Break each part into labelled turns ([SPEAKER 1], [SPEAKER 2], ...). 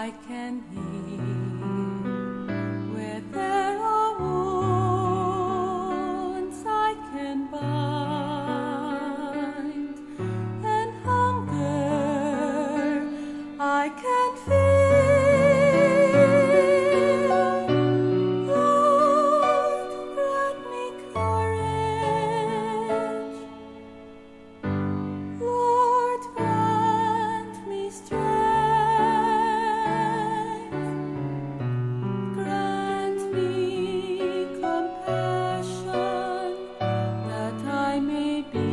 [SPEAKER 1] I can heal. Where there are wounds I can bind, and hunger I can feel. Lord, grant me courage. Lord, grant me strength. Grant me compassion, that I may be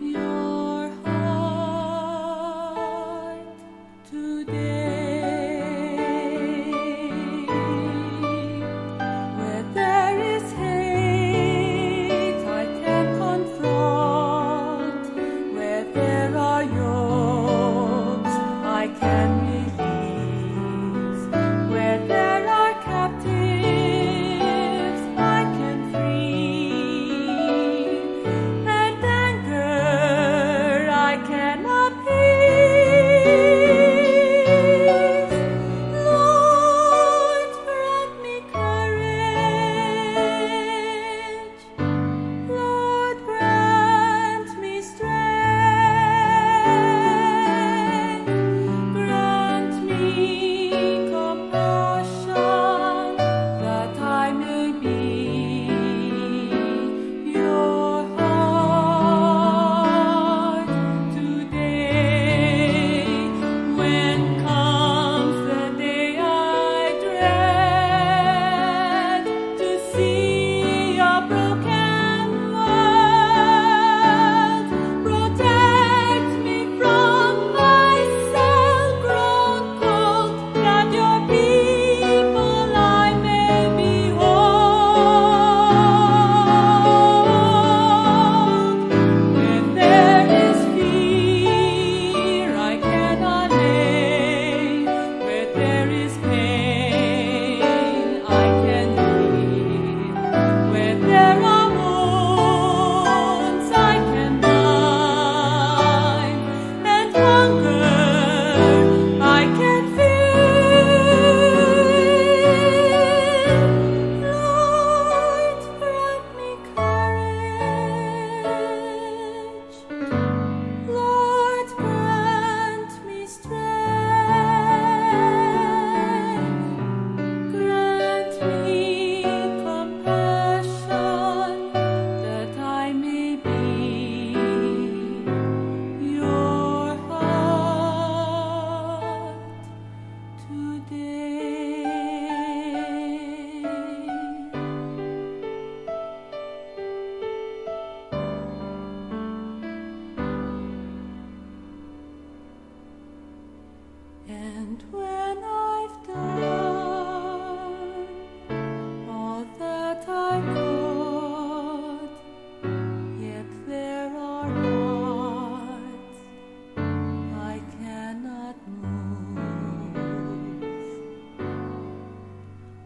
[SPEAKER 1] your heart today. Where there is hate, I can confront. Where there are yokes, I can release. Where there are captives, I can free. And anger I can appease. Lord, grant me courage. Lord, grant me strength. Grant me compassion, that I may be your heart today. When comes the day I dread, to see a broken world, protect me from myself grown cold, that your people I may behold. When there is fear, I can allay. Where there is pain, I can heal. Where there are wounds, I can bind, and hunger I can feel. Lord, grant me courage. Lord, grant me strength. Grant me compassion, that I may be your heart today. And when I've done all that I could, yet there are hearts I cannot move.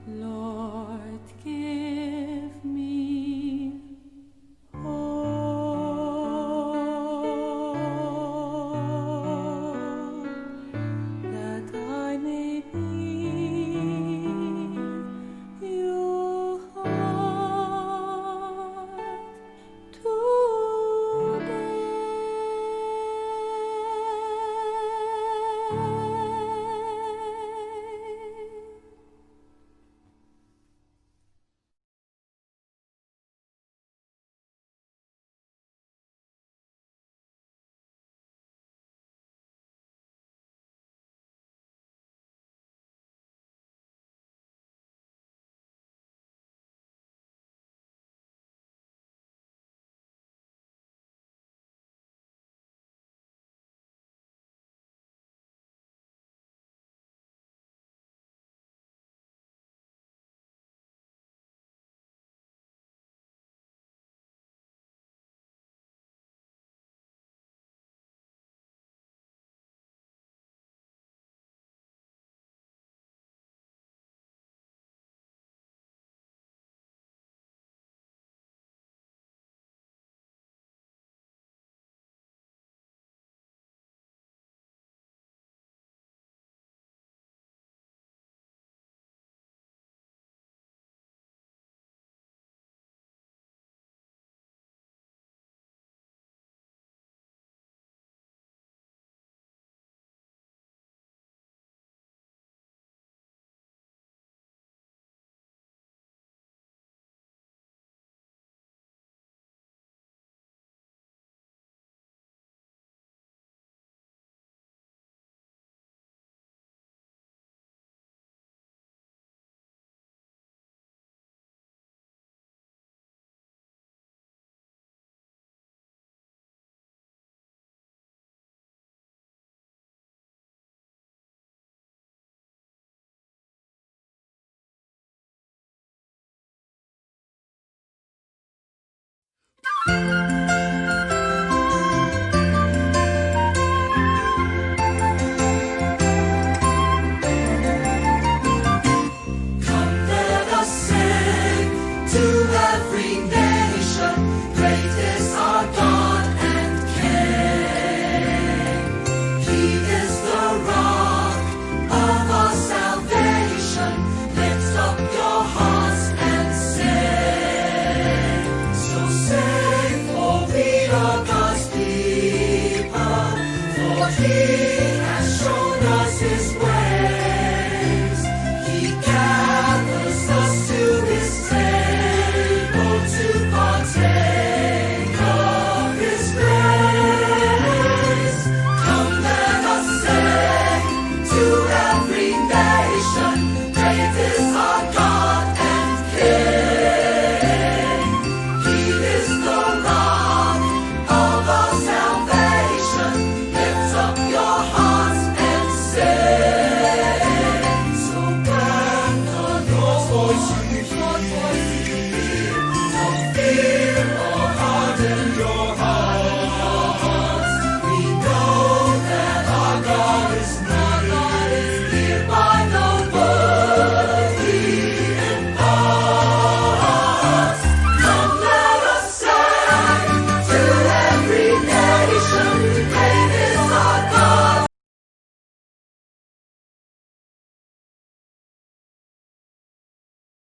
[SPEAKER 1] Lord, give me hope, that I may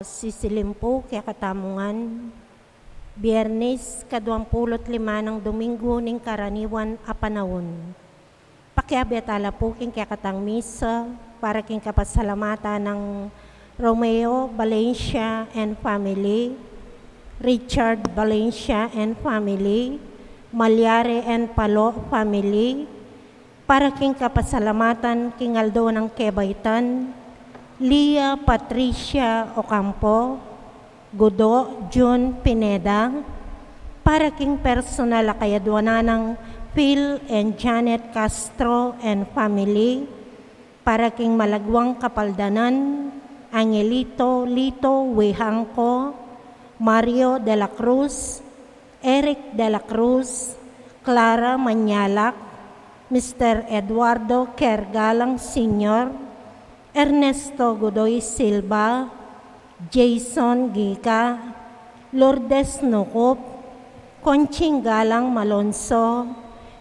[SPEAKER 2] Sisilim po kaya katamungan, Biyernes, 25 ng Domingo ning karaniwan a panahon. Pakiabiatala po king kaya katang misa para king kapasalamatan ng Romeo Valencia and family, Richard Valencia and family, Malyare and Palo family, para king kapasalamatan king Aldo ng Kebaytan, Lia Patricia Ocampo, Gudo June Pineda, para king personal akayadwanan ng Phil and Janet Castro and family, para king malagwang kapaldanan, Angelito Lito Wehangko, Mario de la Cruz, Eric de la Cruz, Clara Manyalak, Mr. Eduardo Kergalang Sr., Ernesto Godoy Silva, Jason Gica, Lourdes Nukup, Conching Galang Malonzo,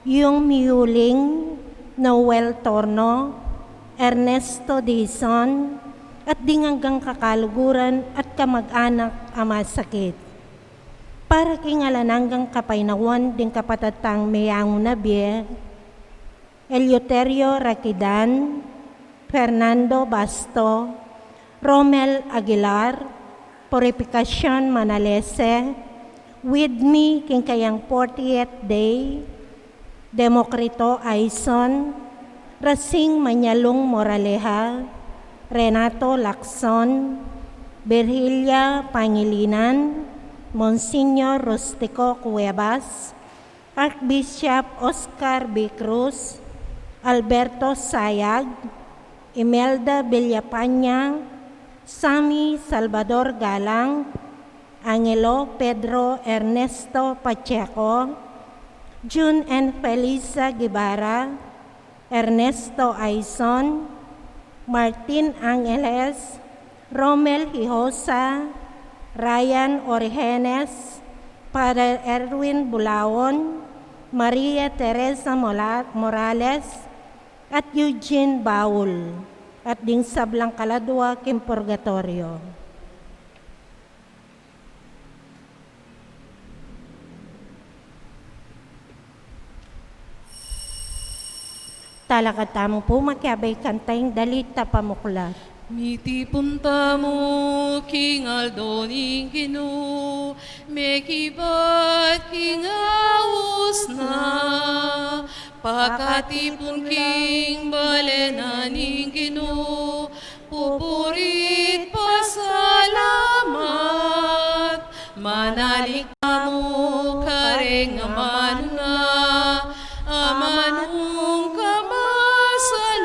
[SPEAKER 2] Yung Miuling, Noel Torno, Ernesto Dizon, at dinganggang kakaluguran at kamag-anak ama sakit. Para kingalananggang kapainawan ding kapatatang mayang nabye, Eleuterio Rakidan, Fernando Basto, Romel Aguilar, Purificación Manalese, with me king kayang 40th day, Demokrito Aison, Rasing Manyalong Moraleja, Renato Lacson, Virgilia Pangilinan, Monsignor Rustico Cuevas, Archbishop Oscar B. Cruz, Alberto Sayag, Imelda Villapaña, Sami Salvador Galang, Angelo Pedro Ernesto Pacheco, June and Felisa Guevara, Ernesto Aison, Martin Angeles, Romel Hijosa, Ryan Origenes, Father Erwin Bulaon, Maria Teresa Morales, at Eugene Baul, at ding sablang kaladwa kim purgatorio. Talakatamong po makiabay kantayng dalita pamuklat.
[SPEAKER 1] Miti punta mo, King Aldo Ningino, mekibat King Awus na, pakatipon King Balena Ningino, pupurit pasalamat, manalik mo kareng aman nga, amanong kamasalan,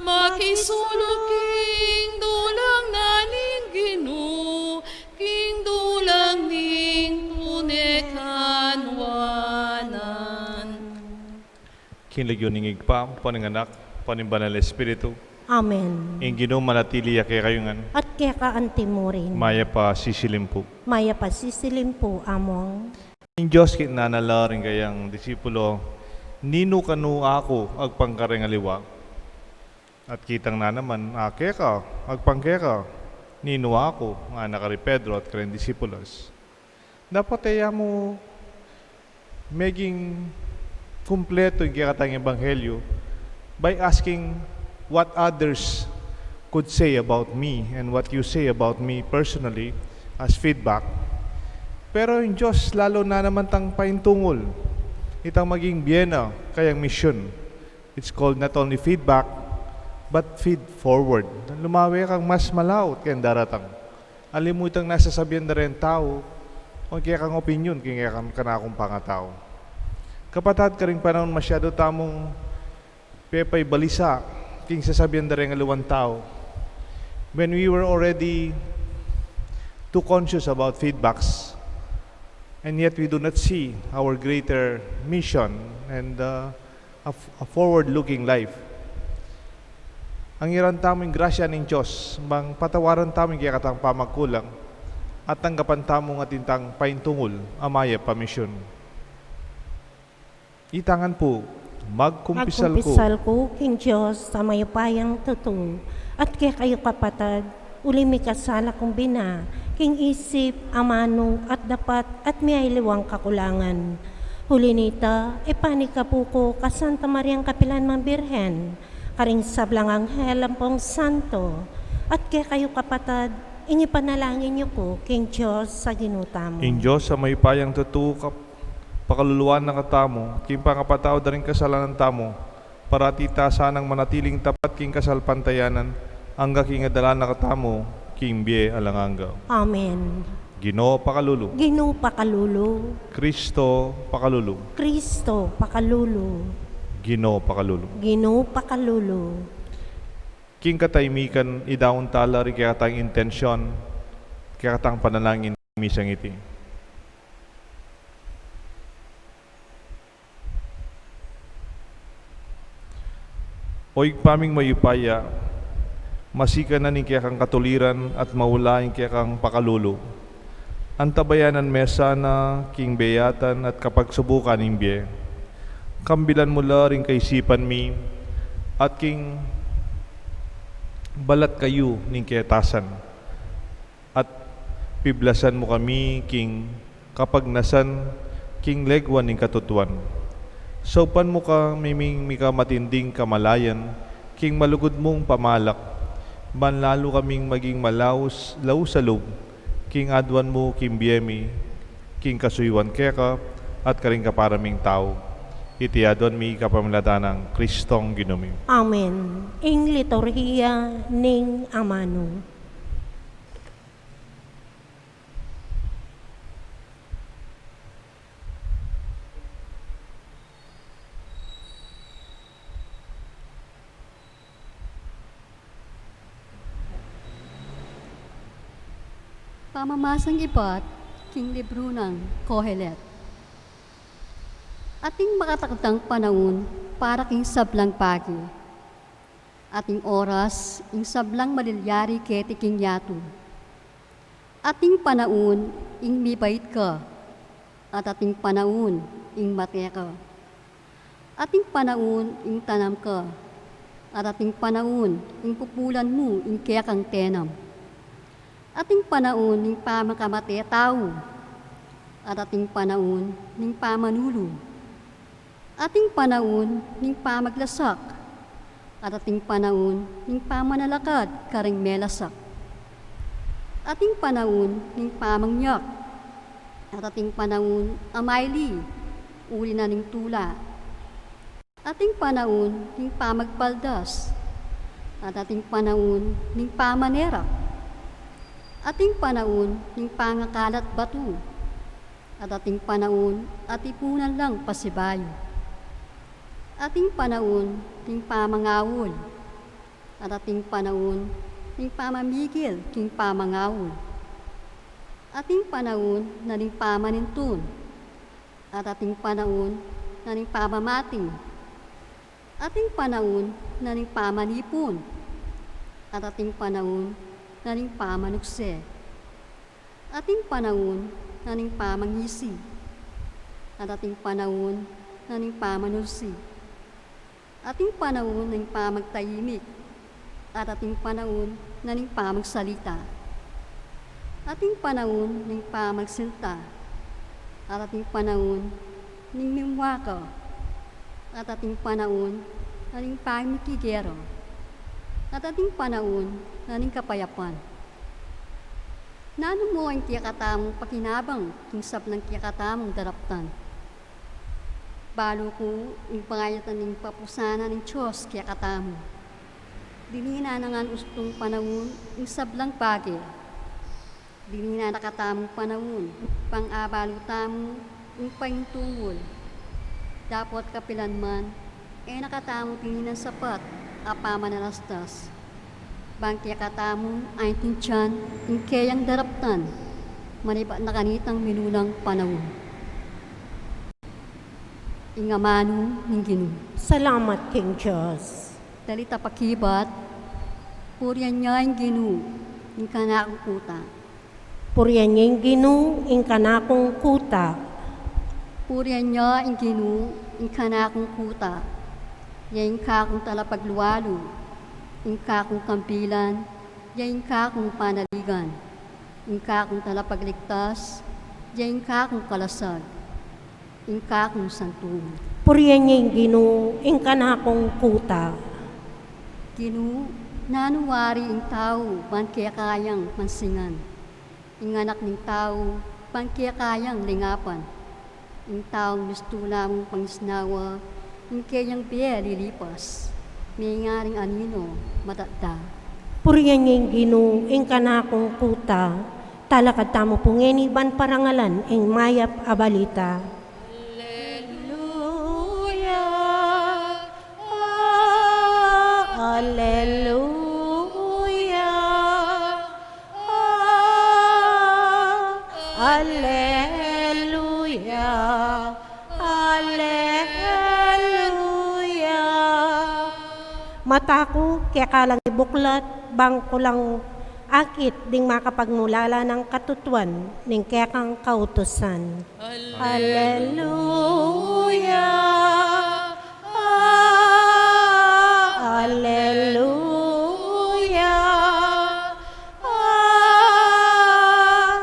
[SPEAKER 1] makisulog King dulang naning Ginoo, King dulang ning tunay
[SPEAKER 3] kinlagyo ning igpa, paninganak, panimbanal Espiritu,
[SPEAKER 2] Amen.
[SPEAKER 3] ing Ginoo manatili kay kayungan,
[SPEAKER 2] At kaya kaanti mo rin.
[SPEAKER 3] maya pa sisilim po.
[SPEAKER 2] Maya pa sisilim po among.
[SPEAKER 3] Ing Diyos kinanala rin kayang disipulo, nino kanu ako agpangkareng aliwa. At kitang na naman, keka, agpangkeka, nino ako, nga nakari Pedro at kareng disipulos. Dapat ay mo maging kumpleto yung kikatang ebanghelyo by asking what others could say about me and what you say about me personally as feedback. Pero yung Diyos lalo na naman tang paintungol itang maging biyena kayang mission. It's called not only feedback but feed forward. Lumawi kang mas malawot kayang daratang. Alimutang nasasabihan na rin tao o kaya kang opinion kaya kang kanakong pangatao. Kapatid ka rin panahon masyado tamong pepay balisa king sasabihan na rin aluwan tao. When we were already too conscious about feedbacks and yet we do not see our greater mission and a forward-looking life. Ang iran tamong grasya ng Diyos, bang patawaran tamong kaya katang pamagkulang at tanggapan tamong atintang paintungol, amaya pamisyon. Itangan po, magkumpisal ko,
[SPEAKER 2] King Diyos, sa mayupayang tutong. At kaya kayo kapatid, uli may kasala kong bina, king isip, amano, at dapat, at may liwang kakulangan. Huli nita, ipanika po ko, kasanta Mariang Kapilan Mang Birhen, karing sablang anghel ampong santo. At kaya kayo kapatid, inipanalangin niyo ko, King Diyos, sa ginutamo.
[SPEAKER 3] in Diyos sa mayupayang tutukap, pakaluluan na katamo, king pangapatao da rin kasalanan tamo, para tita sanang manatiling tapat king kasal pantayanan, hangga king adala na katamo, king biye alanganga.
[SPEAKER 2] Amen.
[SPEAKER 3] Ginoo pakalulu,
[SPEAKER 2] Ginoo pakalulu,
[SPEAKER 3] Kristo pakalulu,
[SPEAKER 2] Kristo pakalulu,
[SPEAKER 3] Ginoo pakalulu.
[SPEAKER 2] Ginoo pakalulu.
[SPEAKER 3] King kataymikan idawon tala rin kaya katang intensyon, kaya katang panalangin misang iti. Oy paming mayupaya, masika na ni kaya kang katuliran at maulaing kaya kang pakalulu. Antabayanan mesa na king beyatan at kapag subukan ng biye. Kambilan mula rin kaisipan mi at king balat kayo ning kiyatasan. At piblasan mo kami king kapag nasan king legwan ning katutuan. Saupan mo ka miming mika matinding kamalayan, king malugod mong pamalak, manlalo kaming maging malaos, law sa loob, king adwan mo, king biyemi, king kasuywan keka, at karing kaparaming tao. Iti adwan mi kapamilata ng Kristong ginumi.
[SPEAKER 2] Amen. Ing liturhiya ning amano.
[SPEAKER 4] Pamamasang ibat, king libro ng Kohelet. Ating makatakdang panahon para king sablang pagi. Ating oras, ing sablang malilyari keti king yato. Ating panahon, ing mibait ka. At ating panahon, ing mate ka. Ating panahon, ing tanam ka. At ating panahon, ing pupulan mo, ing kaya kang tenam. Ating panahon ning pamakamate tao, at ating panahon ning pamanulo. Ating panahon ning pamaglasak, at ating panahon ning pamanalakad karing melasak. Ating panahon ning pamangyak, at ating panahon amayli, uli na ning tula. Ating panahon ning pamagpaldas, at ating panahon ning pamanerak. Ating panahon ning pangakalat batu, at ating panahon at ipunan lang pasibayo. Ating panahon ning pamangawol, at ating panahon ning pamamigil king pamangawol. Ating panahon na ning pamanintun, at ating panahon na ning pamamating. Ating panahon na ning pamanipon, at ating panahon na ning pamanukse, ating panahon na ning pamangisi, at ating panahon na ning pamanulsi, ating panahon na ning pamagtahimik, at ating panahon na ning pamagsalita, ating panahon ning pamagsinta, at ating panahon ning mimwaka, at ating panahon na ning pamikigero, at ating panahon na ning kapayapan. Nano mo ang kiyakatamong pakinabang kingsap ng kiyakatamong daraptan. Balo ko ang pangayatan ng papusana ng Diyos kiyakatamo. Dinina na nga ustong panahon ang sablang bagay. Dinina nakatamong panahon pang-abalo tamo ang pahintungol. Dapat kapilan man ay nakatamo tininan sapat apa manalastas. Bangkya katamo ay tinsyan ang kayang daraptan maniba na kanitang minulang panahon. Ingamano ng Ginoo.
[SPEAKER 2] Salamat, King Diyos.
[SPEAKER 4] Dalita pakibat, puriyan niya ang Ginoo, ang kanakong kuta.
[SPEAKER 2] Puriyan niya yung Ginoo, ing kanakong kuta.
[SPEAKER 4] Puriyan niya ang Ginoo, ang kanakong kuta. Yain kakong talapagluwalo, ang kakong kampilan, yain kakong panaligan, ang kakong talapagligtas, yain kakong kalasag, ang kakong santungan.
[SPEAKER 2] Puriyan niya yung Ginoo, ing kanakong kuta.
[SPEAKER 4] Ginoo, nanuwari ang tao, ban kaya kayang mansingan. Ang anak ng tao, ban kaya kayang lingapan. Ang taong gusto lamang pangisnawa, ang kayang biya lilipas. May ngaring anino, matanda.
[SPEAKER 2] Puriyan niya yung Ginoo, ing kanakong kuta. Talakad tamo pungeni ban parangalan, ing mayap abalita.
[SPEAKER 1] Hallelujah. Ah, Hallelujah. Ah, Hallelujah. Hallelujah.
[SPEAKER 2] Mata ko, kaya kalang ibuklat, bang ko lang akit ding makapagmulala ng katutuan, ning kaya kang kautusan.
[SPEAKER 1] Hallelujah. Ah, Hallelujah. Ah,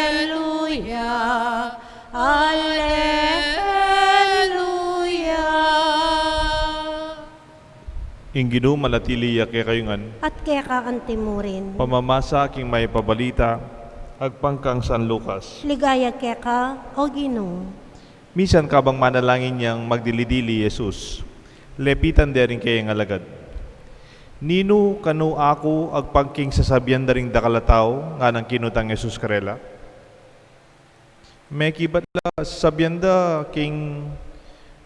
[SPEAKER 1] Hallelujah. Hallelujah.
[SPEAKER 3] Ing Ginoo malatili ya kay kayungan,
[SPEAKER 2] At kaya ka antimurin.
[SPEAKER 3] pamamasa king may pabalita, agpangkang San Lucas.
[SPEAKER 2] Ligaya kaya ka, o Ginoo.
[SPEAKER 3] Misan ka bang manalangin niyang magdilidili Jesus, lepitan dering kayang alagad. Nino kanu ako agpangking sasabihan daring dakalataw nga ng kinutang Jesus karela? May kibatla sasabihan da king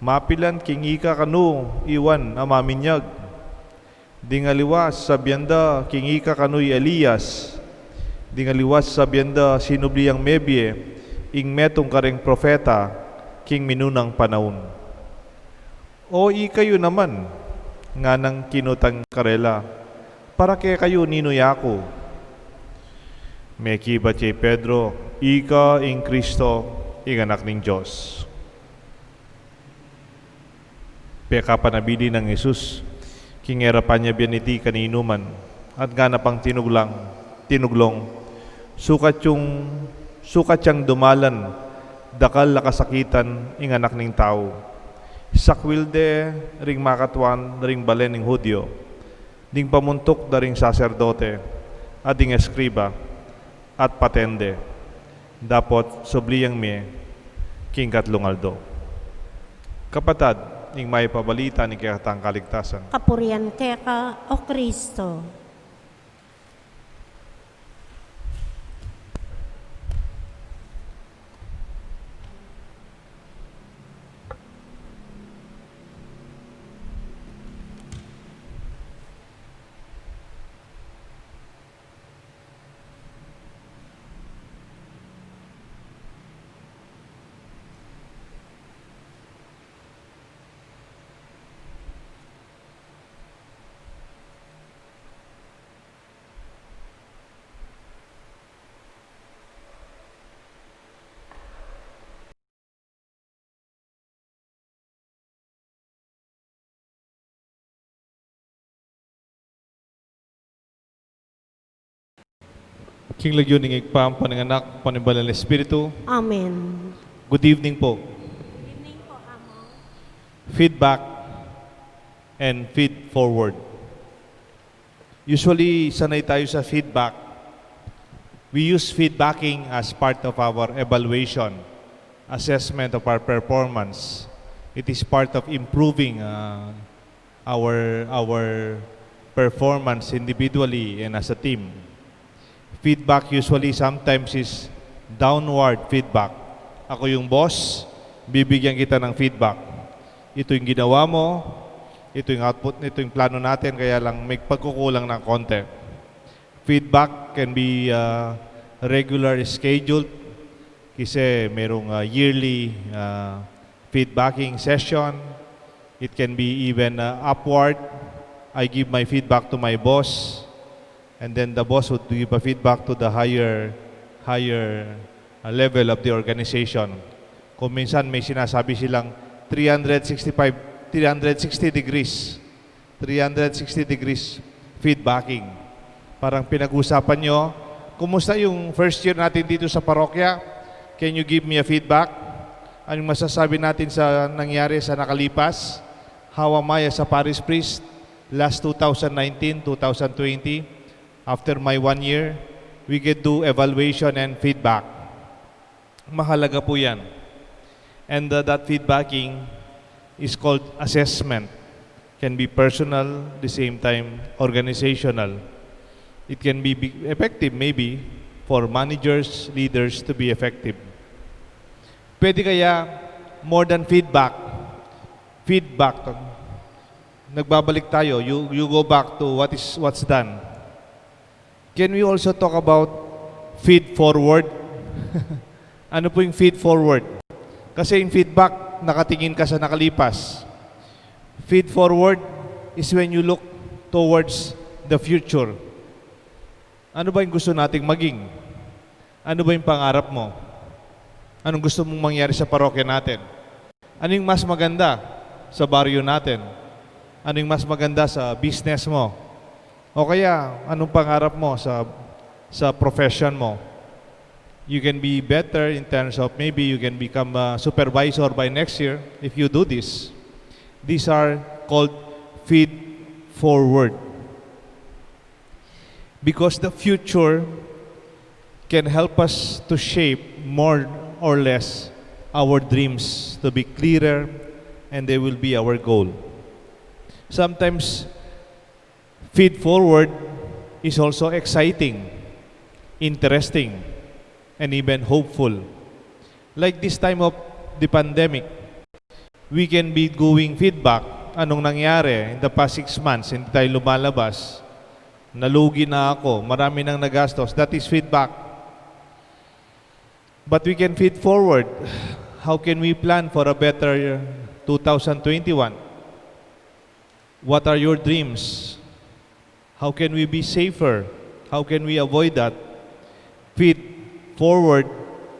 [SPEAKER 3] mapilan king ika kanu iwan amaminyag. Dingaliwas sabihan da king ika kanuy Elias. Dingaliwas sabihan da sinubliyang mebye ing metong kareng profeta king minunang panahon. O ikayo naman nga nang kinutang karela, para kaya kayo ninuyako. May kibat kay Pedro, ika ing Kristo, ing anak ning Diyos. Peka panabili ng Jesus, kingerapan niya biyaniti kaninuman, at gana pang tinuglong, sukat siyang dumalan, dakal lakasakitan, ing anak ning tao. Sakwilde, ring makatwan, ring balen ning Hudyo, ding pamuntok da ring saserdote, at ding eskriba, at patende. Dapot subliyang mi, king katlungaldo. Kapatad, ing may pabalita ni kayatang kaligtasan.
[SPEAKER 2] Kapurian kaya ka, o Kristo.
[SPEAKER 3] King Lagyoning Igpam, Pananganak, Panimbalan ng Espiritu.
[SPEAKER 2] Amen.
[SPEAKER 3] Good evening po. Feedback and feed forward. Usually, sanay tayo sa feedback. We use feedbacking as part of our evaluation, assessment of our performance. It is part of improving our performance individually and as a team. Feedback usually sometimes is downward feedback. Ako yung boss, bibigyan kita ng feedback. Ito yung ginawa mo, ito yung output, ito yung plano natin, kaya lang may pagkukulang ng konti. Feedback can be regular scheduled kasi merong yearly feedbacking session. It can be even upward. I give my feedback to my boss, and then the boss would give a feedback to the higher level of the organization. Kung minsan may sinasabi silang 360 degrees feedbacking. Parang pinag-usapan nyo, kumusta yung first year natin dito sa parokya? Can you give me a feedback? Anong masasabi natin sa nangyari sa nakalipas? How am I as a parish priest? Last 2019, 2020, after my 1 year, we can do evaluation and feedback. Mahalaga po yan. And that feedbacking is called assessment. Can be personal, the same time organizational. It can be effective maybe for managers, leaders to be effective. Pwede kaya more than feedback. Feedback. Nagbabalik tayo. You go back to what's done. Can we also talk about feed forward? Ano po yung feed forward? Kasi yung feedback, nakatingin ka sa nakalipas. Feed forward is when you look towards the future. Ano ba yung gusto nating maging? Ano ba yung pangarap mo? Anong gusto mong mangyari sa parokya natin? Ano yung mas maganda sa baryo natin? Ano yung mas maganda sa business mo? O kaya, anong pangarap mo sa profession mo? You can be better in terms of maybe you can become a supervisor by next year if you do this. These are called feed forward. Because the future can help us to shape more or less our dreams to be clearer, and they will be our goal. Sometimes feed forward is also exciting, interesting, and even hopeful. Like this time of the pandemic, we can be doing feedback. Anong nangyari in the past 6 months, hindi tayo lumalabas. Nalugi na ako, marami nang nagastos. That is feedback. But we can feed forward. How can we plan for a better 2021? What are your dreams? How can we be safer? How can we avoid that? Feed forward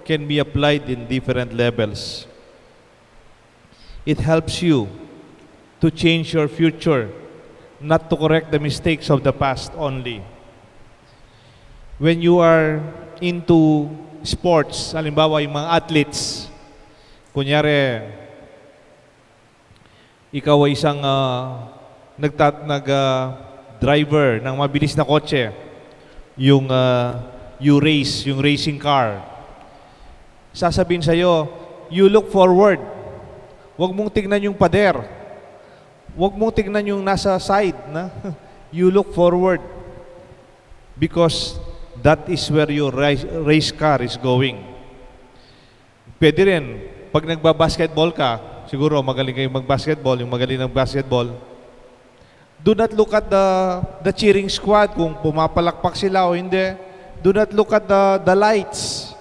[SPEAKER 3] can be applied in different levels. It helps you to change your future, not to correct the mistakes of the past only. When you are into sports, halimbawa yung mga athletes, kunyari, ikaw ay isang driver ng mabilis na kotse, yung racing car. Sasabihin sa'yo, you look forward. Huwag mong tignan yung pader. Huwag mong tignan yung nasa side. Na? You look forward. Because that is where your race car is going. Pwede rin, pag nagbabasketball ka, siguro magaling kayo magbasketball, yung magaling ng basketball, do not look at the cheering squad kung pumapalakpak sila o hindi. Do not look at the lights.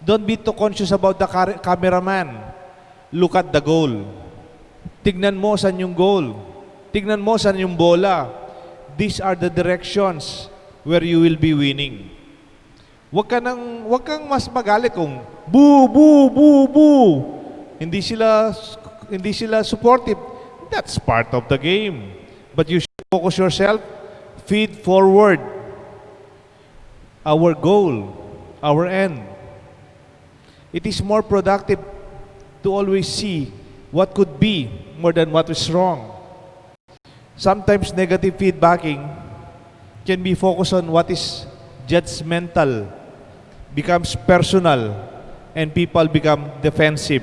[SPEAKER 3] Don't be too conscious about the cameraman. Look at the goal. Tignan mo saan yung goal. Tignan mo saan yung bola. These are the directions where you will be winning. Huwag kang mas magalit kung boo, boo, boo, boo. Hindi sila supportive. That's part of the game. But you should focus yourself, feed forward. our goal, our end. It is more productive to always see what could be more than what is wrong. Sometimes negative feedbacking can be focused on what is judgmental, becomes personal, and people become defensive.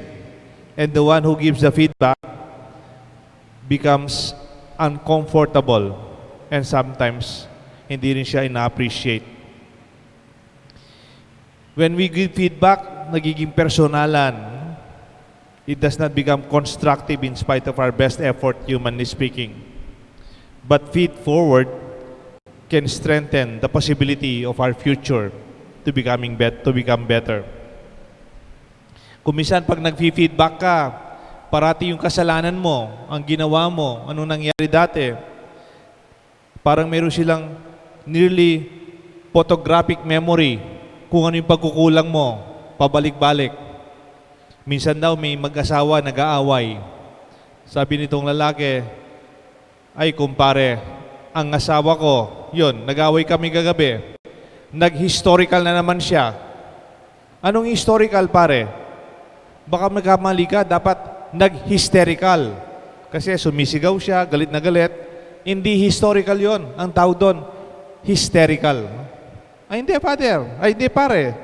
[SPEAKER 3] And the one who gives the feedback becomes uncomfortable and sometimes hindi rin siya ina-appreciate. When we give feedback, nagiging personalan. It does not become constructive in spite of our best effort, humanly speaking. But feed forward can strengthen the possibility of our future to become better. Kung minsan pag nag-feedback ka, parati yung kasalanan mo, ang ginawa mo, anong nangyari dati, parang meron silang nearly photographic memory kung ano yung pagkukulang mo, pabalik-balik. Minsan daw may mag-asawa nag-aaway. Sabi nitong lalaki, ay kumpare, ang asawa ko, yun, nag-aaway kami kagabi. Nag-historical na naman siya. Anong historical, pare? Baka magkamali ka, dapat nag-hysterical. Kasi sumisigaw siya, galit na galit. Hindi historical yon. Ang tawag doon, hysterical. Ay hindi, father. Ay hindi, pare.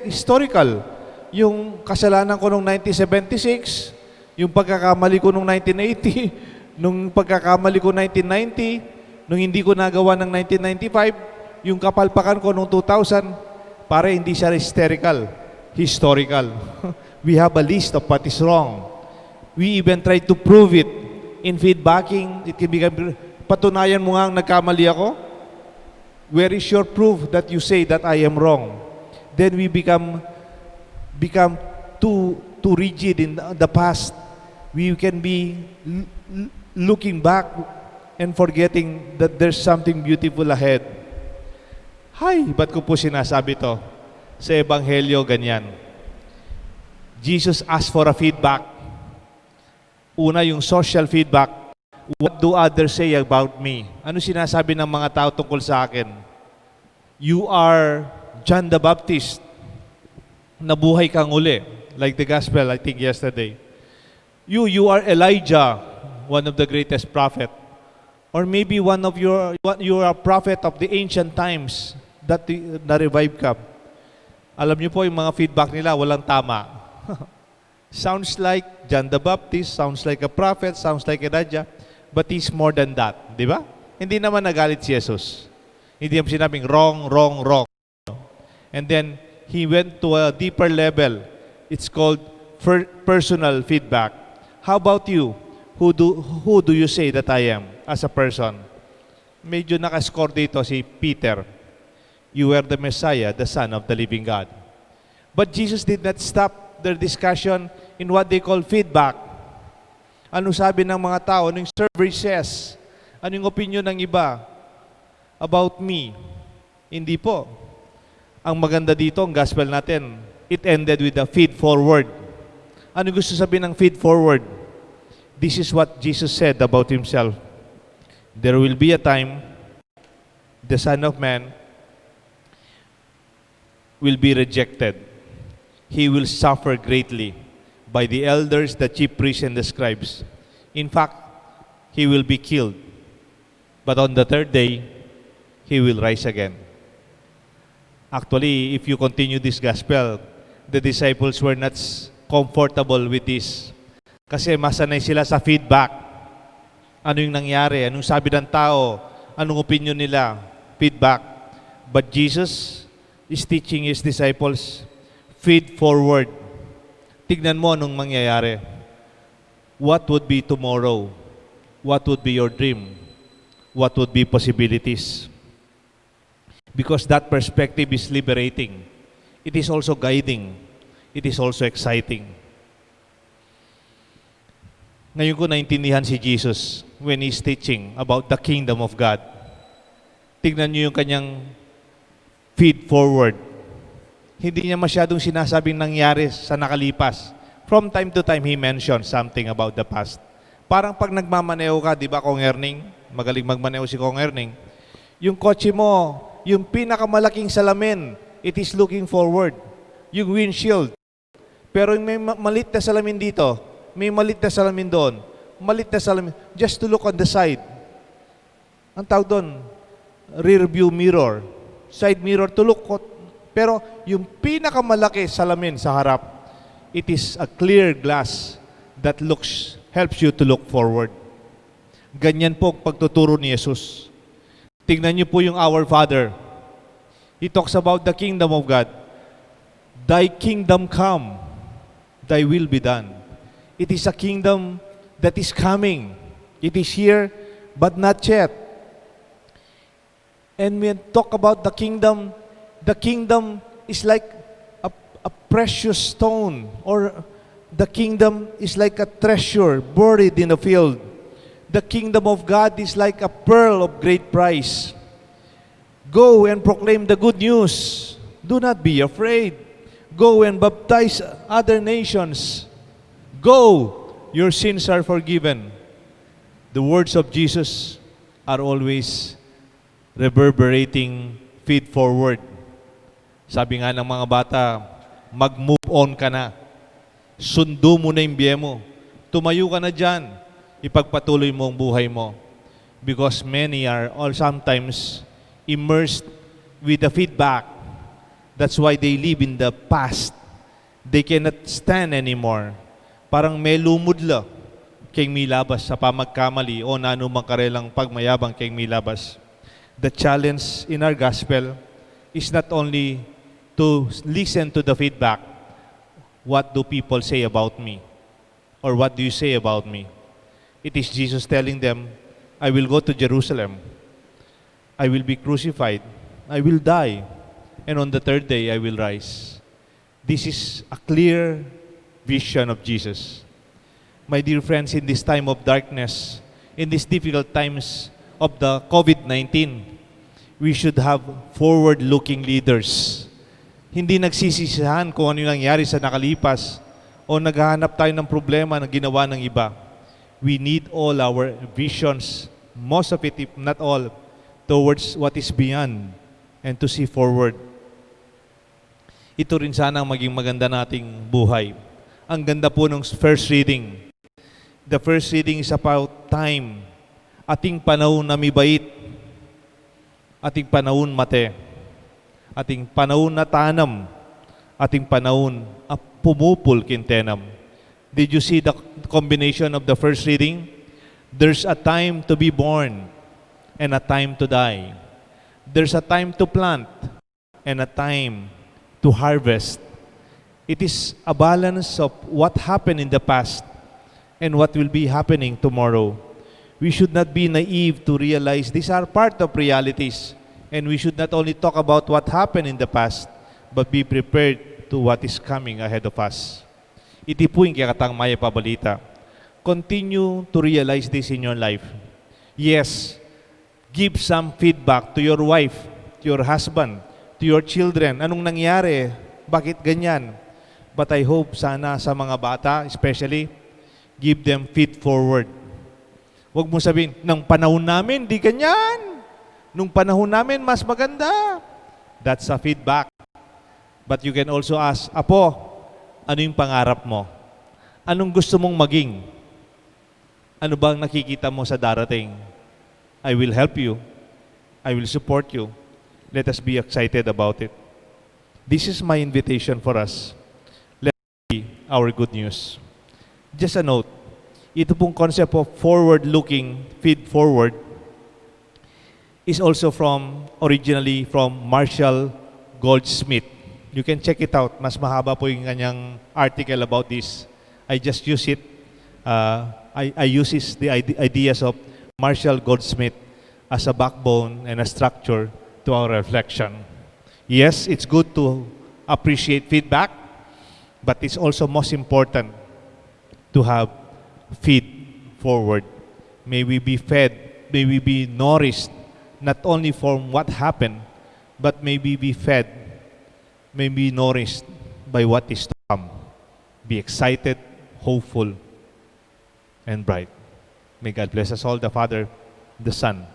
[SPEAKER 3] Historical. Yung kasalanan ko noong 1976, yung pagkakamali ko noong 1980, nung pagkakamali ko 1990, nung hindi ko nagawa ng 1995, yung kapalpakan ko noong 2000, pare, hindi siya hysterical. Historical. We have a list of what is wrong. We even try to prove it in feedbacking. It can become, patunayan mo nga ang nagkamali ako. Where is your proof that you say that I am wrong? Then we become too rigid in the past. We can be looking back and forgetting that there's something beautiful ahead. Hay, ba't ko po sinasabi to? Sa Ebanghelyo, ganyan. Jesus asked for a feedback. Una, yung social feedback. What do others say about me? Ano sinasabi ng mga tao tungkol sa akin? You are John the Baptist. Nabuhay kang uli. Like the gospel, I think yesterday. You are Elijah, one of the greatest prophet. Or maybe you are a prophet of the ancient times that na-revive ka. Alam niyo po, yung mga feedback nila, walang tama. Sounds like John the Baptist, sounds like a prophet, sounds like Elijah, but he's more than that. Di ba? Hindi naman nagalit si Jesus. Hindi naman sinabing wrong, wrong, wrong. And then, he went to a deeper level. It's called personal feedback. How about you? Who do you say that I am as a person? Medyo nakascore dito si Peter. You are the Messiah, the Son of the living God. But Jesus did not stop their discussion in what they call feedback. Ano sabi ng mga tao? Anong survey says? Anong opinion ng iba about me? Hindi po. Ang maganda dito, ang gospel natin, it ended with a feed forward. Ano gusto sabihin ng feed forward? This is what Jesus said about himself. There will be a time the Son of Man will be rejected. He will suffer greatly by the elders, the chief priests, and the scribes. In fact, he will be killed. But on the third day, he will rise again. Actually, if you continue this gospel, the disciples were not comfortable with this. Kasi masanay sila sa feedback. Ano yung nangyari? Anong sabi ng tao? Anong opinion nila? Feedback. But Jesus is teaching his disciples, feed forward. Tignan mo anong mangyayari. What would be tomorrow? What would be your dream? What would be possibilities? Because that perspective is liberating. It is also guiding. It is also exciting. Ngayon ko naintindihan si Jesus when he's teaching about the kingdom of God. Tignan niyo yung kanyang feed forward. Hindi niya masyadong sinasabing nangyari sa nakalipas. From time to time, he mentions something about the past. Parang pag nagmamaneo ka, di ba, Kong Erning? Magaling magmaneo si Kong Erning. Yung kotse mo, yung pinakamalaking salamin, it is looking forward. Yung windshield. Pero may malit na salamin dito, may malit na salamin doon, malit na salamin, just to look on the side. Ang tawag doon, rear view mirror, side mirror to look. Pero yung pinakamalaki salamin sa harap, it is a clear glass that helps you to look forward. Ganyan po ang pagtuturo ni Jesus. Tingnan niyo po yung Our Father. He talks about the kingdom of God. Thy kingdom come, thy will be done. It is a kingdom that is coming. It is here, but not yet. And when talk about the kingdom is like a precious stone, or the kingdom is like a treasure buried in a field. The kingdom of God is like a pearl of great price. Go and proclaim the good news. Do not be afraid. Go and baptize other nations. Go, your sins are forgiven. The words of Jesus are always reverberating feed forward. Sabi nga ng mga bata, mag-move on ka na. Sundo mo na yung biye mo. Tumayo ka na dyan. Ipagpatuloy mo ang buhay mo. Because many are all sometimes immersed with the feedback. That's why they live in the past. They cannot stand anymore. Parang may lumudla kay milabas sa pamagkamali o na anumang karelang pagmayabang kay milabas. The challenge in our gospel is not only to listen to the feedback. What do people say about me? Or what do you say about me? It is Jesus telling them, I will go to Jerusalem. I will be crucified. I will die. And on the third day, I will rise. This is a clear vision of Jesus. My dear friends, in this time of darkness, in these difficult times of the COVID-19, we should have forward-looking leaders. Hindi nagsisisihan kung ano yung nangyari sa nakalipas o naghahanap tayo ng problema na ginawa ng iba. We need all our visions, most of it, if not all, towards what is beyond and to see forward. Ito rin sana ang maging maganda nating buhay. Ang ganda po ng first reading. The first reading is about time. Ating panahon na mibait. Ating panahon mate. Ating panahon na tanam. Ating panahon pumupul kintenam. Did you see the combination of the first reading? There's a time to be born and a time to die. There's a time to plant and a time to harvest. It is a balance of what happened in the past and what will be happening tomorrow. We should not be naive to realize these are part of realities, and we should not only talk about what happened in the past, but be prepared to what is coming ahead of us. Iti po yung kikatang maya pabalita. Continue to realize this in your life. Yes, give some feedback to your wife, to your husband, to your children. Anong nangyari? Bakit ganyan? But I hope sana sa mga bata, especially, give them feed forward. Huwag mo sabihin, nung panahon namin, di ganyan. Nung panahon namin, mas maganda. That's a feedback. But you can also ask, Apo, ano yung pangarap mo? Anong gusto mong maging? Ano bang nakikita mo sa darating? I will help you. I will support you. Let us be excited about it. This is my invitation for us. Let it be our good news. Just a note, ito pong concept of forward-looking, feed forward, is also originally from Marshall Goldsmith. You can check it out. Mas mahaba po yung kanyang article about this. I just use it. I use the ideas of Marshall Goldsmith as a backbone and a structure to our reflection. Yes, it's good to appreciate feedback, but it's also most important to have feed forward. May we be fed, may we be nourished, not only from what happened, but may we be fed, may be nourished by what is to come. Be excited, hopeful, and bright. May God bless us all, the Father, the Son,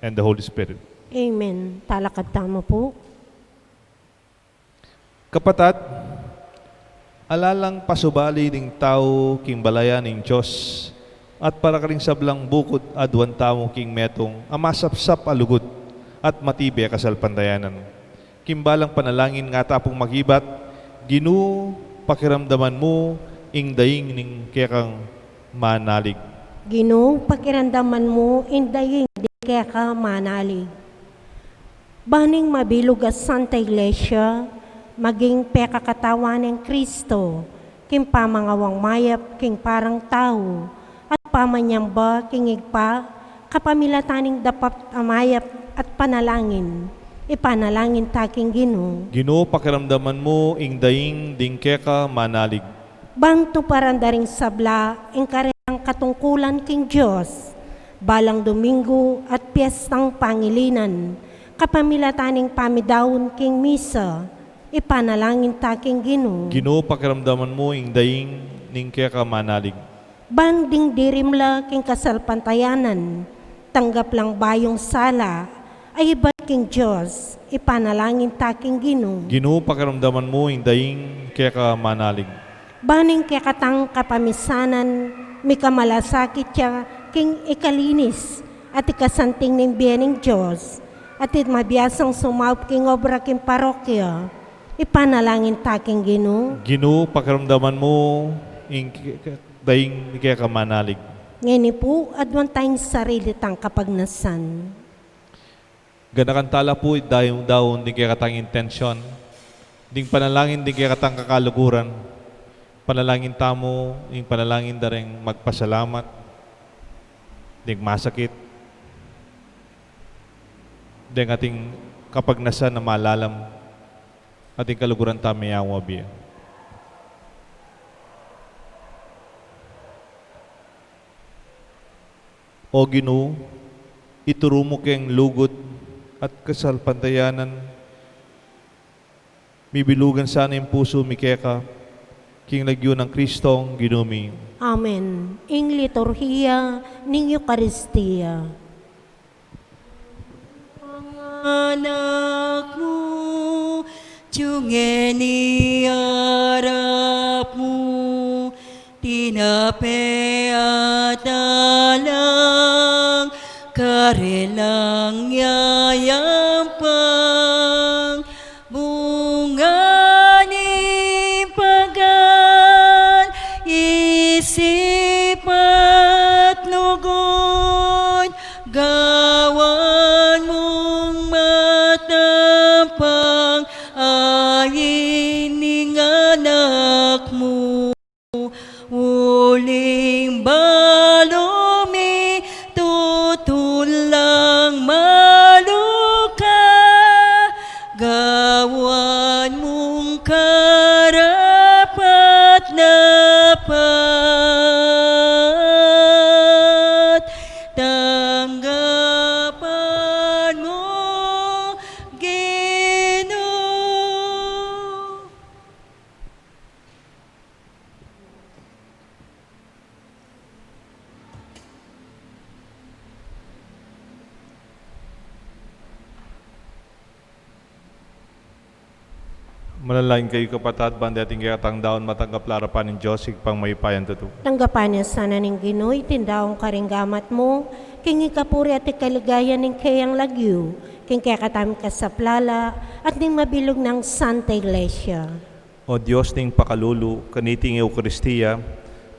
[SPEAKER 3] and the Holy Spirit.
[SPEAKER 2] Amen. Talakad tama po.
[SPEAKER 3] Kapatat, alalang pasubali ning tao king balaya ning Diyos at para karing sablang bukod adwan tao king metong amasapsap alugod at matibay kasal pandayanan. Kimbalang panalangin nga tapong magibat, Ginoo pakiramdaman mo ing daing ning kekang manalig.
[SPEAKER 2] Ginoo, pakiramdaman mo, indaying di kaya ka manalig. Baning mabilog as Santa Iglesia, maging pekakatawan ng Kristo, king pamangawang mayap, king parang tao, at pamanyamba, king igpa, kapamilataning dapat amayap at panalangin. Ipanalangin taking Ginoo.
[SPEAKER 3] Ginoo pakiramdaman mo ing daing dingkeka manalig.
[SPEAKER 2] Bangto parandaring sabla, ing karelang katungkulan king Diyos, balang Domingo at piyestang Pangilinan, kapamilataning pamidawon king misa, ipanalangin taking Ginoo.
[SPEAKER 3] Ginoo pakiramdaman mo ing daing dingkeka manalig.
[SPEAKER 2] Banding dirimla king kasalpantayanan, tanggap lang bayong sala, ay iba king Diyos, ipanalangin taking Ginoo.
[SPEAKER 3] Ginoo pakiramdaman mo ing daing keka manalig.
[SPEAKER 2] Baning kekatang kapamisanan, may kamalasakit siya king ikalinis, at ikasanting ng biyaning Diyos, at mabiyasang sumaup king obra king parokya, ipanalangin taking Ginoo.
[SPEAKER 3] Ginoo pakiramdaman mo ing daing keka manalig.
[SPEAKER 2] Ngayon po, adwan tayong sarili tang kapagnasan.
[SPEAKER 3] Ganakan tala po dahil daw di kaya katang intensyon. Ding panalangin di kaya katang kakaluguran. Panalangin tamo, yung panalangin da rin magpasalamat. Ding masakit. Ding ating kapagnasan na malalam. Ating kaluguran tamo yung wabi. O Ginoo, ituro mo kayong lugod at kasalpantayanan. Mibilugan sana yung puso mikeka, king lagyo ng Kristong ginumi.
[SPEAKER 2] Amen. Ing liturhiya ning Eucharistia.
[SPEAKER 1] Anak mo, tiyungen iarap mo, tinape at alang, karelang yayampang, bunga ni pagan, isip at lugod, gawan mong matapang, ayin ning anak mo, uling balumi, tutulang maluka, gawan mong karapat dapat, tanggapan mo, Ginoo.
[SPEAKER 3] Malalain kayo kapatad, banda ating kayatang daon matanggap larapan ng Diyos, pang may payan tuto.
[SPEAKER 2] Tanggapan niya sana ning Ginoo, itindawang karinggamat mo, king ikapuri at ikaligayan ning kayang lagyo, king kaya katami ka sa plala, at ning mabilog ng Santa Iglesia.
[SPEAKER 3] O Diyos ning pakalulu, kaniting Eucharistia,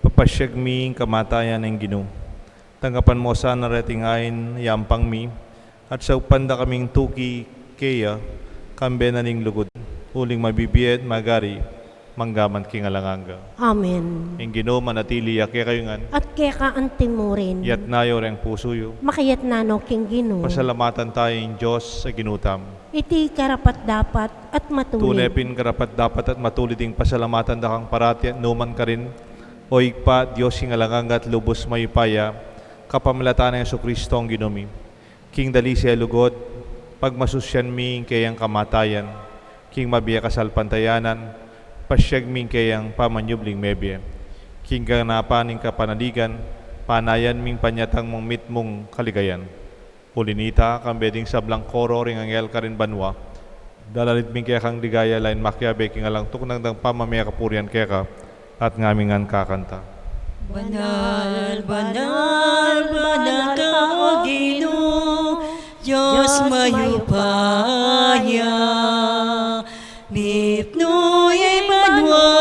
[SPEAKER 3] papasyag mi kamatayan ng Ginoo. Tanggapan mo sana rating ayin, yampang mi, at sa upanda kaming tuki, kaya, kambe na ning lugod. Uling mabibiyed, magari, manggaman king alanganga.
[SPEAKER 2] Amen.
[SPEAKER 3] Ing Ginoo manatili kaya kayo ngan,
[SPEAKER 2] At kaya ka antimurin,
[SPEAKER 3] yat nayo reng puso yo.
[SPEAKER 2] makayat nano king Ginoo.
[SPEAKER 3] Pasalamatan tayo ng Diyos sa ginutam.
[SPEAKER 2] Iti karapat dapat at matuloy.
[SPEAKER 3] Tunepin karapat dapat at matuliding pasalamatan da kang parati at numan ka rin. O igpa, Diyos yung alanganga at lubos mayupaya, kapamilatan ng Jesu-Kristo ang ginumi. King dali siya lugod, pagmasusyan mi kayang kamatayan, king mabiya kasalpantayanan, pasyag ming kayang pamanyubling mebye. King ganapaning kapanaligan, panayan ming panyatang mong mit mong kaligayan. Ulinita, kambeding sablang koro ring angel karin banwa, dalalit ming kaya kang ligaya lain makyabe kingalang tuknang dang pamamaya kapurian kaya ka, at ngamingan kakanta.
[SPEAKER 1] Banal, banal, banal ka o Ginoo, Diyos mayupaya. Nipnoy ay banwa,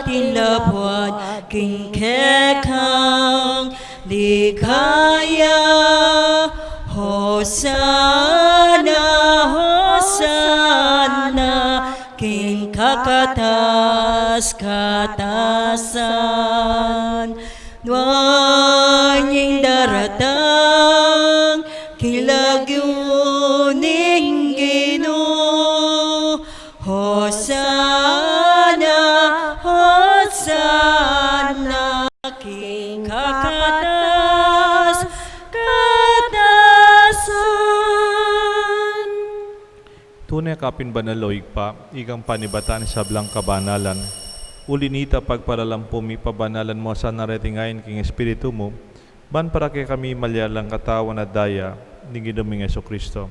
[SPEAKER 1] atin labuan, kingkekang ligaya. Hosana, Hosana, King kakatas-katasan. Nuanying daratang, kilaguning Ginoo. Hosana, Hosana, King kakatas-katasan.
[SPEAKER 3] Tunay kapin banaloig pa, ikang panibatan sa blang kabanalan. Ulinita pagpalalampumi pabanalan mo sa naretingayin king espiritu mo, ban para kay kami malyalang katawan at daya, ni Ginoong Jesucristo.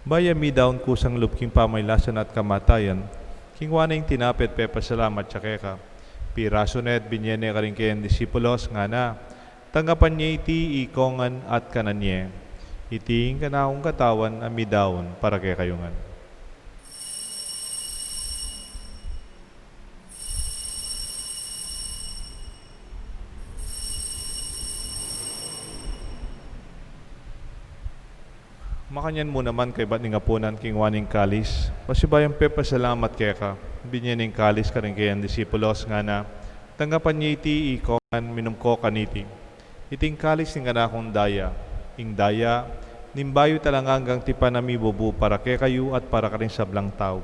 [SPEAKER 3] Baya mi daon kusang lupking pamaylasan at kamatayan, king wanang tinapit pepasalamat siya keka. Piraso net binyene ka rin kayang disipulos nga na, tanggapan niya iti ikongan at kananye. Iting kanahong katawan ami daon para kay kayungan. Makanyan mo naman kay ba't ningapunan king waning kalis. Pasibayang pepasalamat kaya ka. Binyaning kalis ka rin kayang disipulos nga na. Tanggapan niya iti ikongan minumko kaniti. Iting kalis ng anakong daya. Ing daya, nimbayo talanganggang tipan na mi bubu para kay kayo at para ka rin sablang tao.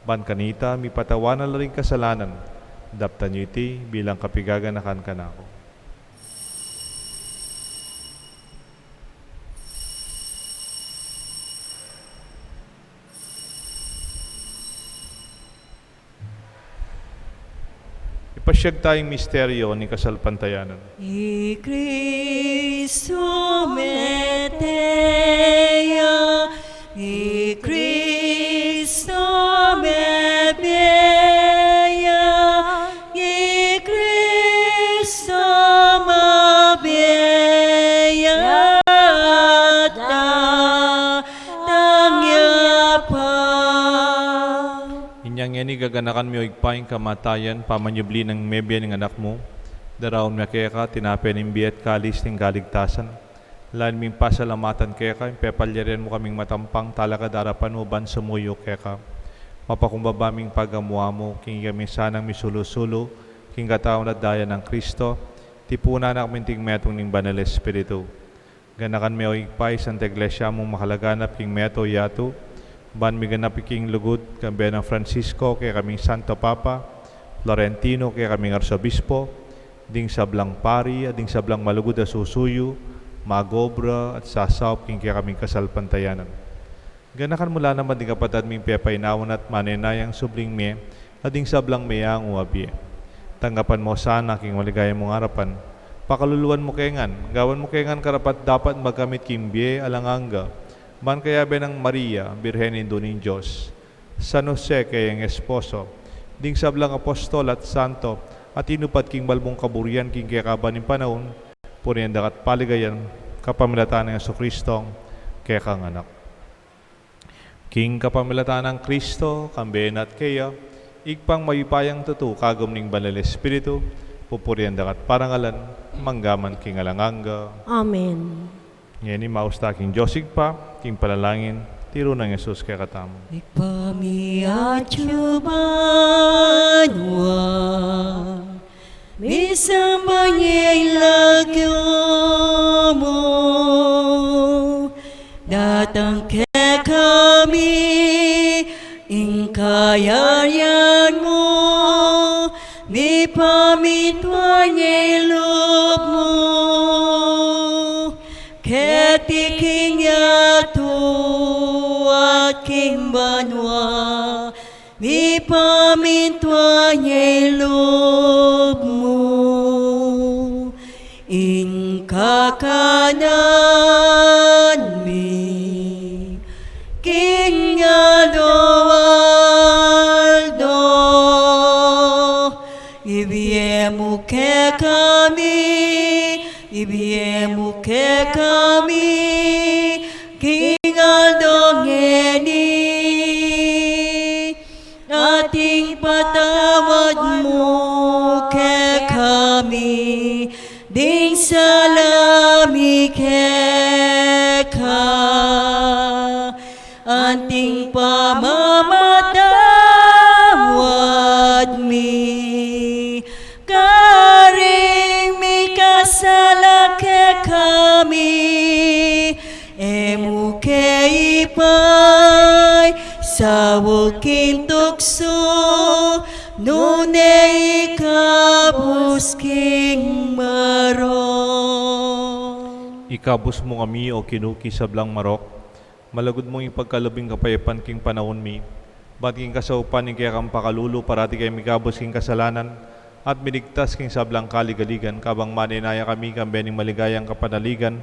[SPEAKER 3] Ban kanita, mi patawanan na rin kasalanan. Daptan niyo iti bilang kapigaganakan ka na ako. Ipasyag tayong misteryo ni kasalpantayanan.
[SPEAKER 1] I Cristo metea, I Cristo mebea, I Cristo mabea, tangyapa.
[SPEAKER 3] Inyang yan gaganakan mo igpaing kamatayan, pamanyubli ng mebya ng anak mo, daraon na kaya ka, tinapin ng biyat kalis ng kaligtasan, lan ming pasalamatan kaya ka, pepalyarin mo kaming matampang talaga darapan mo ban sumuyo kaya ka, mapakumbaba ming pagamuha mo, king kami sanang misulusulo, king kataon at daya ng Kristo, tipuna na kaminting metong ng Banal Espiritu. Ganakan mo igpay Santa Iglesia mong makalaganap king meto yato, ban mi ganap king lugod kambe ng Francisco kay kaming Santo Papa, Florentino kay kaming Arsobispo, ding sablang pari at ding sablang malugod a susuyo, magobra at sasawp king kay kaming kasalpantayanan. Ganakan mula naman ding kapatad ming pepainawan at manenayang subling me at ding sablang mayang uwabi. Tanggapan mo sana king maligaya mong harapan, pakaluluan mo kengan, gawan mo kengan karapat dapat magkamit king biye alanganga, man kaya ng Maria, Birhenin doon ng Diyos, San Jose kayang esposo, ding sablang apostol at santo, at inupat king balbong kaburian king kaya kaban ng panahon, purienda at paligayan, kapamilatan ng Jesucristo, kaya kang anak. King kapamilatan ng Kristo, kamben at kaya, igpang mayupayang tutu, kagom ning Banal Espiritu, pupurienda at parangalan, manggaman king alanganga.
[SPEAKER 2] Amen.
[SPEAKER 3] Ngayon ni mausta king Josig pa, king palalangin, tiro ng Yesus kaya katamo.
[SPEAKER 1] Ipamiatsubanwa, misambanyay lagyo mo, datang ke kami, ingkayayan mo, mipamitwanyay loob mo, ketiking yato at king banwa, mipamintwanyay loob mo, in kakanan me. King Adoaldo, ibiemu ke kami, King Aldo ngeni, ating patawad mo ke kami, ding salami ka, anting pamamatawad mi, karing mi kasala ke kami, emu ke ipay, sa waking tukso, nune ikabus king maro.
[SPEAKER 3] Ikabus mo kami o kinuki sa blang marok, malagod mong ipagkalubing kapayapan king panahon mi, ba't king kasaupan king kaya kang pakalulo, parati kay mikabos king kasalanan, at minigtas king sablang kaligaligan, kabang maninaya kami kang bening maligayang kapanaligan,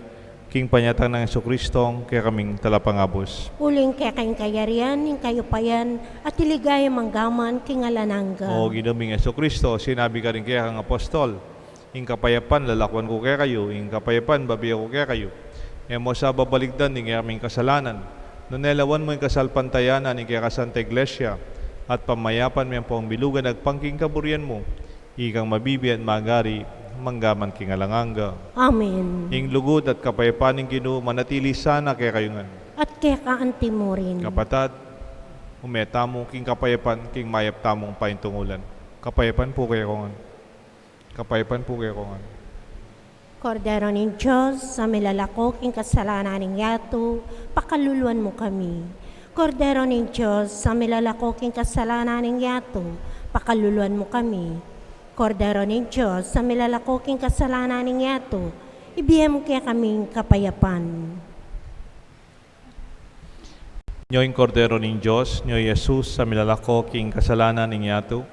[SPEAKER 3] king panyatang ng Jesucristo, kaya kaming talapangabos.
[SPEAKER 2] Uling kaya kayong kayarian, yung kayo payan, at iligaya manggaman, king alanangga.
[SPEAKER 3] O ginaming Jesucristo, sinabi ka rin kaya kang apostol, ing kapayapan lalakwan ko kaya kayo, ing kapayapan babiya ko kaya kayo. E mo sa babaligdan ning aming kasalanan, nunelawan mo yung kasalpantayanan ing kaya kasanta iglesia, at pamayapan mo yung pangbilugan nagpangking kaburian mo, ikang mabibi at magari, manggaman king alanganga.
[SPEAKER 2] Amen.
[SPEAKER 3] Ing lugod at kapayapan ning Ginoo manatili sana kaya kayungan.
[SPEAKER 2] At kaya kaanti mo rin.
[SPEAKER 3] Kapatad, umeta mo king kapayapan, king mayap tamong paintungulan. Kapayapan po kaya kongan. Kapayapan po kaya kongan.
[SPEAKER 2] Kordero ng Diyos, sa milalako king kasalanan ng yato, pakaluluan mo kami. Kordero ng Diyos, sa milalako king kasalanan ng yato, pakaluluan mo kami. Kordero ng Diyos, sa milalakoking kasalanan ng yato, ibigay mo kaya kaming kapayapan.
[SPEAKER 3] Nyo'y kordero ng Diyos, nyo'y Jesus, sa milalakoking kasalanan ng yato,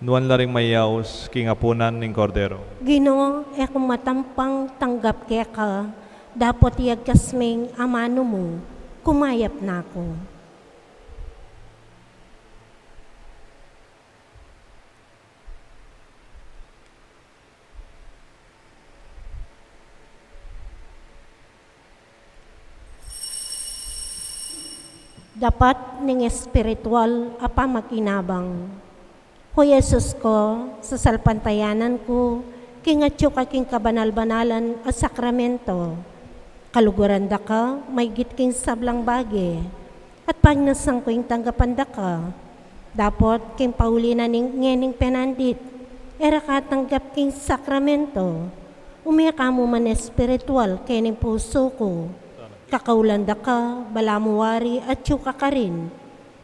[SPEAKER 3] nuwan laring mayaos, king apunan ng kordero.
[SPEAKER 2] Ginoo, kung matampang tanggap kaya ka, dapat iyagkasming amano mo, kumayap na ako. Dapat ning espiritual apa makinabang. Ho Jesus ko, sa salpantayanan ko, kingatyo ka king kabanal-banalan at sakramento. Kaluguran da ka, may gitking sablang bagi. At pagnasang ko yung tanggapan da ka. Dapat king paulinan ning ngening penandit. Era ka tanggap king sakramento. Umiyak ka mo man espiritual kening puso ko. Kakaulanda ka, balamuwari at yuka ka rin.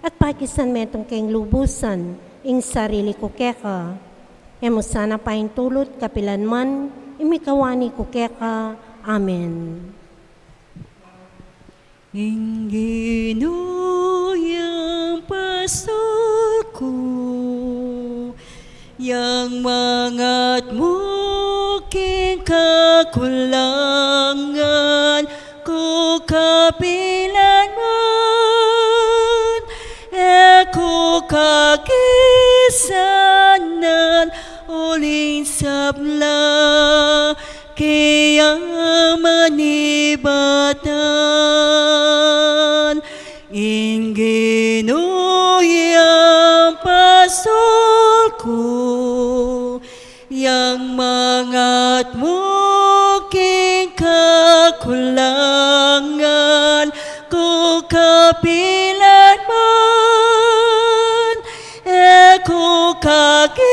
[SPEAKER 2] At pakisan metong keng lubusan, ing sarili ko keka. Emo sana paing tulot kapilan man, imikawani ko keka. Amen.
[SPEAKER 1] Inginuyang pastor ko, yang mangat mo king kakulangan, ko kapilangan, eko kakisanan, uling sabla, kaya manibatan, inginuyang pasol ko, yang mangat mo king kakulangan, ko kapilan man, eko kakisanan,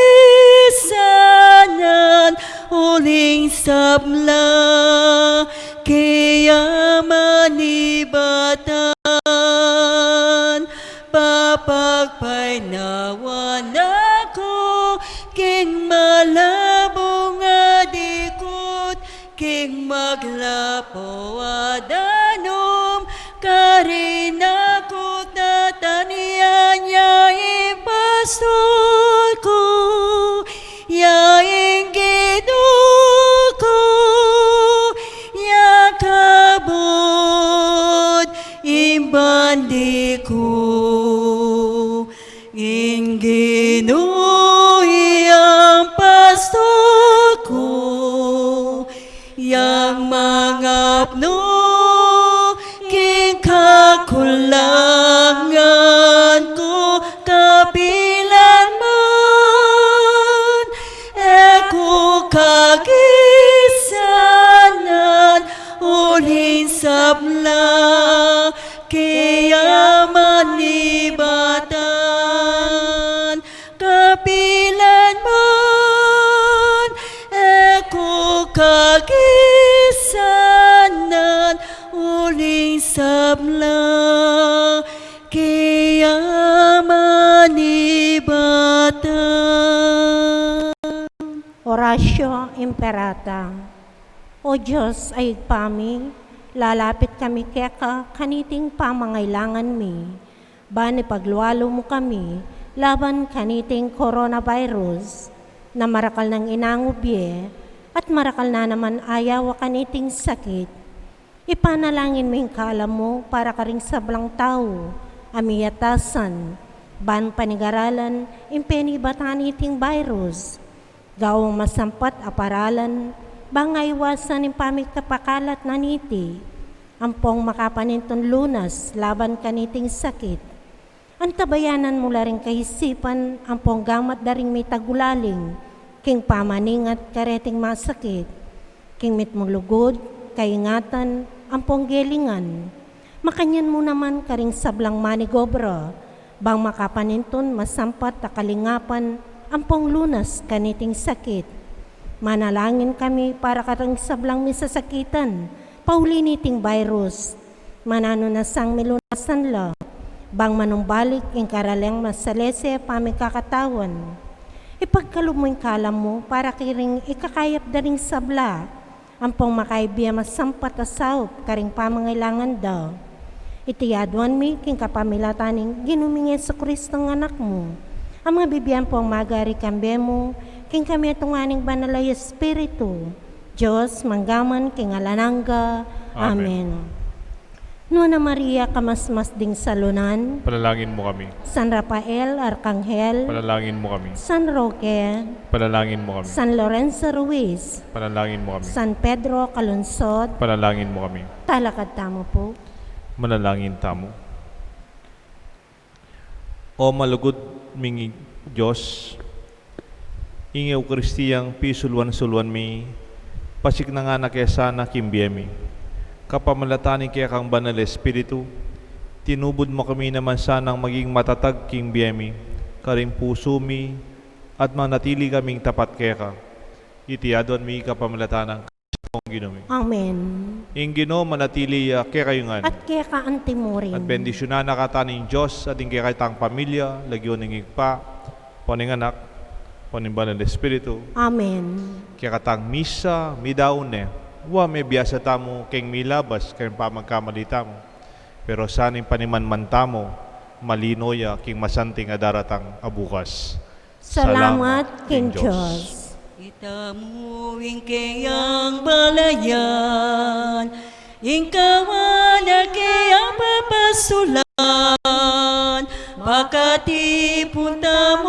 [SPEAKER 1] uling sabla, kaya manibatan, papagpay nawan ako, king malabong adikot, king maglapo adanom, karinakot na taniyan niya ipasol ko, yaing ginuko, yakabot
[SPEAKER 5] mandi ko inginuhi ang pasto ko yang mangapno king kakulangan ko kapilan man eko kagisanan ulin sabla kaya manibatan kapilan man eko kagisanan uling sabla kaya manibatan.
[SPEAKER 2] Orasyo Imperata. O Diyos ay pami, lalapit kami keka kaniting pamangailangan mi. Bani paglualo mo kami, laban kaniting coronavirus, na marakal ng inangubye, at marakal na naman ayaw kaniting sakit. Ipanalangin mo yung kaalam mo para ka ring sablang tao, amiyatasan, ban panigaralan, impenibatan iting virus, gawang masampat aparalan, bangay iwasan yung pamikapakalat na niti, ampong makapaninton lunas, laban kaniting sakit. Ang tabayanan mula rin kahisipan, ampong gamat daring may tagulaling, king pamaningat kareting masakit, king mitmulugod, kaingatan, ampong gelingan. Makanyan mo naman karing sablang manigobra, bang makapaninton masampat akalingapan, ampong lunas kaniting sakit. Manalangin kami para karang sablang misasakitan, pauliniting virus. Manano na sang milunasan la, bang manumbalik yung karalang masalese pamikakatawan. Ipagkalumoy kalam mo para kiring ikakayap daring sabla, ampong makaibya masampat asawp karing pamangailangan daw. Itiyaduan mi king kapamilataning ginumingi sa Kristong anak mo. Ang mga bibiyan po ang magari kambe mo, king kami tunganing banalay Espiritu, Diyos manggaman king alanangga. Amen. Nuana Maria, kamasmas ding salunan.
[SPEAKER 3] Panalangin mo kami.
[SPEAKER 2] San Rafael, Arkanghel.
[SPEAKER 3] Panalangin mo kami.
[SPEAKER 2] San Roque.
[SPEAKER 3] Panalangin mo kami.
[SPEAKER 2] San Lorenzo Ruiz.
[SPEAKER 3] Panalangin mo kami.
[SPEAKER 2] San Pedro Calungsod.
[SPEAKER 3] Panalangin mo kami.
[SPEAKER 2] Talakad tamo po.
[SPEAKER 3] Manalangin tamo. O malugod mingi Diyos, ingew Kristiyang pisulwan-sulwan mi, pasik na nga na kaya sana kimbiyemi. Kapamalatanin kaya kang banal Espiritu, tinubod mo kami naman sanang maging matatag kimbiyemi, karing puso mi, at manatili kaming tapat kaya ka. Itiyadon mi kapamalatanang Kristong ginumi.
[SPEAKER 2] Amen.
[SPEAKER 3] Ing Ginoo manatili kaya kayungan.
[SPEAKER 2] At kaya ka antimurin.
[SPEAKER 3] At bendisyonan na kataning Diyos at ing kaya tang pamilya, lagyon ng igpa, poning anak, poning banal Espiritu.
[SPEAKER 2] Amen.
[SPEAKER 3] Kaya katang misa, midaune, wa may biyasa tamo keng milabas, keng pamagkamalita mo. Pero saning panimanman tamo, malinoya king masanting adaratang abukas.
[SPEAKER 2] Salamat king Diyos.
[SPEAKER 5] Itamuing kayang balayan, ingkawan na kayang papasulan, pakatipon tamo